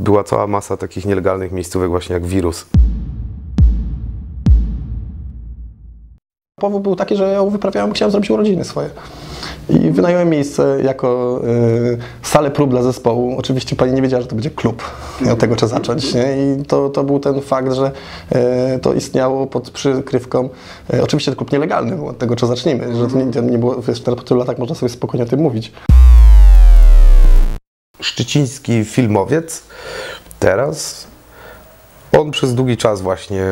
była cała masa takich nielegalnych miejscówek właśnie jak Wirus. Powód był taki, że ja wyprawiałem, chciałem zrobić urodziny swoje. I wynająłem miejsce jako salę prób dla zespołu. Oczywiście pani nie wiedziała, że to będzie klub. I od tego trzeba zacząć. Nie? I to był ten fakt, że to istniało pod przykrywką. Oczywiście to klub nielegalny był, od tego trzeba zacznijmy. Że to nie było, wiesz, po tylu latach można sobie spokojnie o tym mówić. Szczeciński filmowiec teraz, on przez długi czas właśnie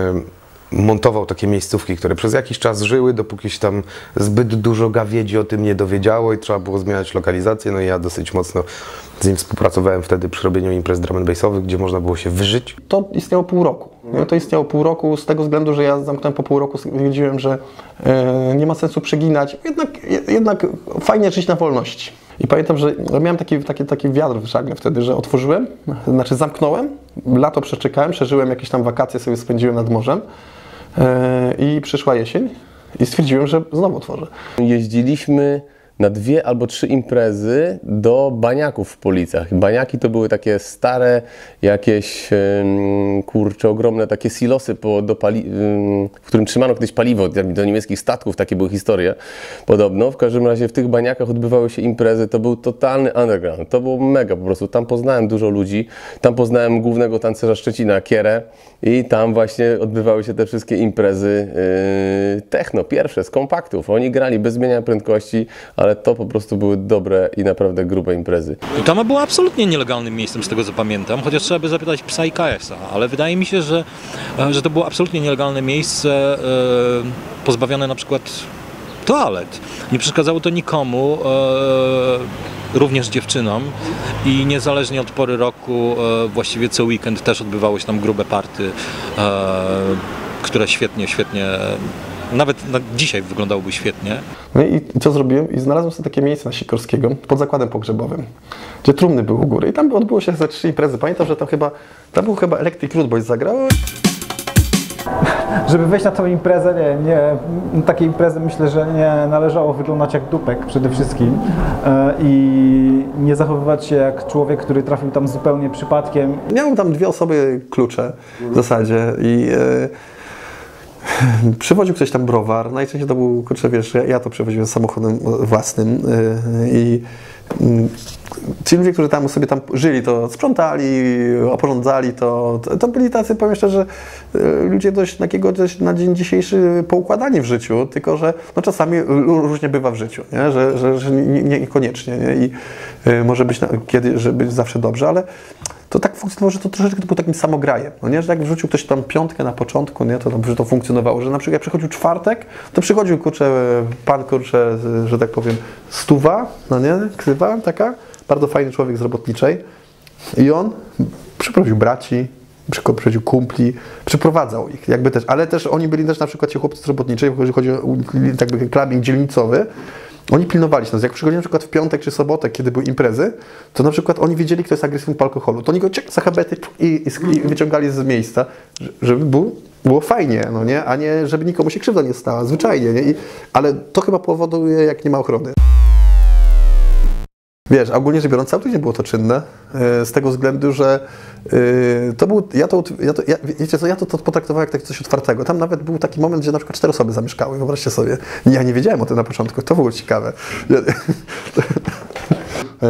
montował takie miejscówki, które przez jakiś czas żyły, dopóki się tam zbyt dużo gawiedzi o tym nie dowiedziało i trzeba było zmieniać lokalizację. No i ja dosyć mocno z nim współpracowałem wtedy przy robieniu imprez drum and bassowych, gdzie można było się wyżyć. To istniało pół roku. To istniało pół roku z tego względu, że ja zamknąłem po pół roku, stwierdziłem, że nie ma sensu przeginać. Jednak fajnie żyć na wolności. I pamiętam, że miałem taki wiatr w żagle wtedy, że otworzyłem, znaczy zamknąłem, lato przeczekałem, przeżyłem jakieś tam wakacje, sobie spędziłem nad morzem i przyszła jesień i stwierdziłem, że znowu otworzę. Jeździliśmy na 2 albo 3 imprezy do baniaków w Policach. Baniaki to były takie stare, jakieś kurcze, ogromne takie silosy, w którym trzymano kiedyś paliwo do niemieckich statków, takie były historie podobno. W każdym razie w tych baniakach odbywały się imprezy, to był totalny underground, to było mega po prostu. Tam poznałem dużo ludzi, tam poznałem głównego tancerza Szczecina, Kierę, i tam właśnie odbywały się te wszystkie imprezy techno, pierwsze, z kompaktów. Oni grali bez zmieniania prędkości, ale to po prostu były dobre i naprawdę grube imprezy. Tama była absolutnie nielegalnym miejscem, z tego co pamiętam, chociaż trzeba by zapytać psa i KS-a, ale wydaje mi się, że to było absolutnie nielegalne miejsce, pozbawione na przykład toalet. Nie przeszkadzało to nikomu, również dziewczynom, i niezależnie od pory roku, właściwie co weekend też odbywało się tam grube party, które świetnie, nawet na dzisiaj wyglądałoby świetnie. No i co zrobiłem? I znalazłem sobie takie miejsce na Sikorskiego pod zakładem pogrzebowym, gdzie trumny były u góry. I tam odbyło się ze 3 imprezy. Pamiętam, że tam był chyba Electric Root Boys zagrał. Żeby wejść na tą imprezę, takiej imprezy myślę, że nie należało wyglądać jak dupek przede wszystkim i nie zachowywać się jak człowiek, który trafił tam zupełnie przypadkiem. Miałem tam 2 osoby klucze w zasadzie i przywoził ktoś tam browar, najczęściej to był, kurczę, wiesz, ja to przewoziłem samochodem własnym i ci ludzie, którzy tam sobie tam żyli, to sprzątali, oporządzali, to byli tacy, powiem szczerze, ludzie dość na dzień dzisiejszy poukładani w życiu, tylko że no czasami różnie bywa w życiu, nie? Że niekoniecznie, nie? I może być żeby zawsze dobrze, ale to tak funkcjonowało, że to troszeczkę było takim samograjem, no nie? Że jak wrzucił ktoś tam 5 na początku, nie? Że to funkcjonowało, że na przykład jak przychodził czwartek, to przychodził, pan, że tak powiem, Stuwa, no nie? Ksywa taka, bardzo fajny człowiek z Robotniczej i on przyprowadził braci, przyprowadził kumpli, przyprowadzał ich, jakby też, ale też oni byli też na przykład ci chłopcy z Robotniczej, jeżeli chodzi o jakby clubbing dzielnicowy. Oni pilnowali nas. Jak przychodzili na przykład w piątek czy sobotę, kiedy były imprezy, to na przykład oni wiedzieli, kto jest agresywny po alkoholu. To oni go za habety i wyciągali z miejsca, żeby było fajnie, no nie? A nie, żeby nikomu się krzywda nie stała, zwyczajnie. Nie? Ale to chyba powoduje, jak nie ma ochrony. Wiesz, ogólnie rzecz biorąc, całkowicie nie było to czynne, z tego względu, że to był, wiecie co, ja to potraktowałem jak coś otwartego. Tam nawet był taki moment, gdzie na przykład 4 osoby zamieszkały, wyobraźcie sobie. Ja nie wiedziałem o tym na początku, to było ciekawe.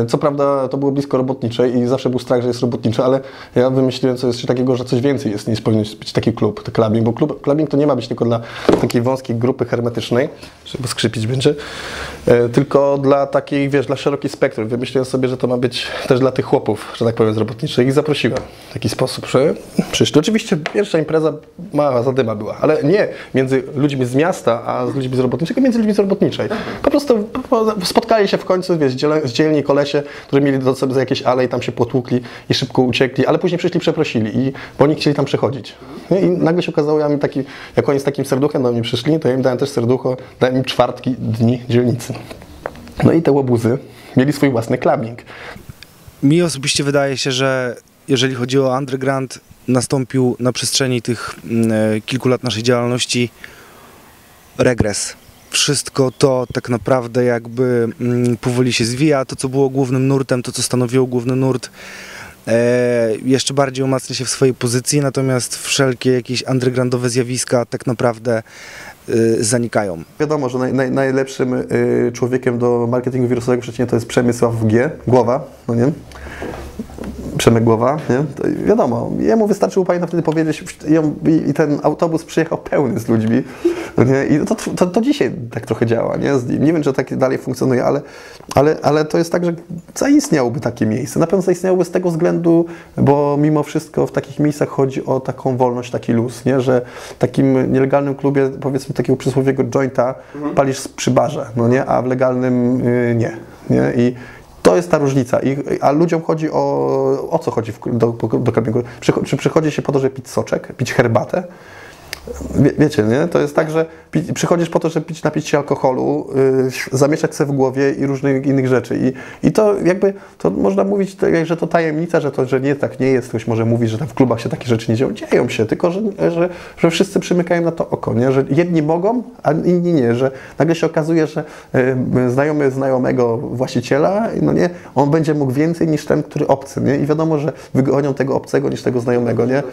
Co prawda to było blisko Robotniczej i zawsze był strach, że jest Robotnicze, ale ja wymyśliłem coś takiego, że coś więcej jest niż powinien być taki klub, clubbing, bo clubbing to nie ma być tylko dla takiej wąskiej grupy hermetycznej, żeby skrzypić będzie, tylko dla takiej, wiesz, dla szerokiej spektrum. Wymyśliłem sobie, że to ma być też dla tych chłopów, że tak powiem, z Robotniczej i zaprosiłem w taki sposób, że przyszli. Oczywiście pierwsza impreza mała zadyma była, ale nie między ludźmi z miasta, a z ludźmi z Robotniczej, tylko między ludźmi z Robotniczej. Po prostu spotkali się w końcu, wiesz, zdzielni kolesie, którzy mieli do sobie za jakieś ale i tam się potłukli i szybko uciekli, ale później przyszli, przeprosili, bo oni chcieli tam przechodzić. I nagle się okazało, jak oni z takim serduchem do mnie przyszli, to ja im dałem też serducho, dałem im czwartki dni dzielnicy. No i te łobuzy mieli swój własny clubbing. Mi osobiście wydaje się, że jeżeli chodzi o underground, nastąpił na przestrzeni tych kilku lat naszej działalności regres. Wszystko to tak naprawdę jakby powoli się zwija. To, co było głównym nurtem, to, co stanowiło główny nurt, jeszcze bardziej umacnia się w swojej pozycji, natomiast wszelkie jakieś undergroundowe zjawiska tak naprawdę zanikają. Wiadomo, że najlepszym człowiekiem do marketingu wirusowego przeciwnie to jest Przemysław G. Głowa, no nie? Przemek Głowa, nie? To wiadomo, jemu wystarczyło, pamiętam wtedy powiedzieć i ten autobus przyjechał pełny z ludźmi, no nie? I to dzisiaj tak trochę działa, nie? Nie wiem, czy tak dalej funkcjonuje, ale to jest tak, że zaistniałoby takie miejsce. Na pewno zaistniałoby z tego względu, bo mimo wszystko w takich miejscach chodzi o taką wolność, taki luz, nie? Że w takim nielegalnym klubie, powiedzmy takiego przysłowiowego jointa palisz przy barze, no nie? A w legalnym nie? I to jest ta różnica. A ludziom chodzi o co chodzi do clubbingu? Czy przychodzi się po to, żeby pić soczek, pić herbatę? Wiecie, nie? To jest tak, że przychodzisz po to, żeby napić się alkoholu, zamieszać sobie w głowie i różnych innych rzeczy. I to jakby, to można mówić, że to tajemnica, że nie, tak nie jest. Ktoś może mówić, że tam w klubach się takie rzeczy nie dzieją. Dzieją się, tylko że wszyscy przymykają na to oko, nie? Że jedni mogą, a inni nie. Że nagle się okazuje, że znajomy znajomego właściciela, no nie, on będzie mógł więcej niż ten, który obcy, nie? I wiadomo, że wygonią tego obcego niż tego znajomego, nie?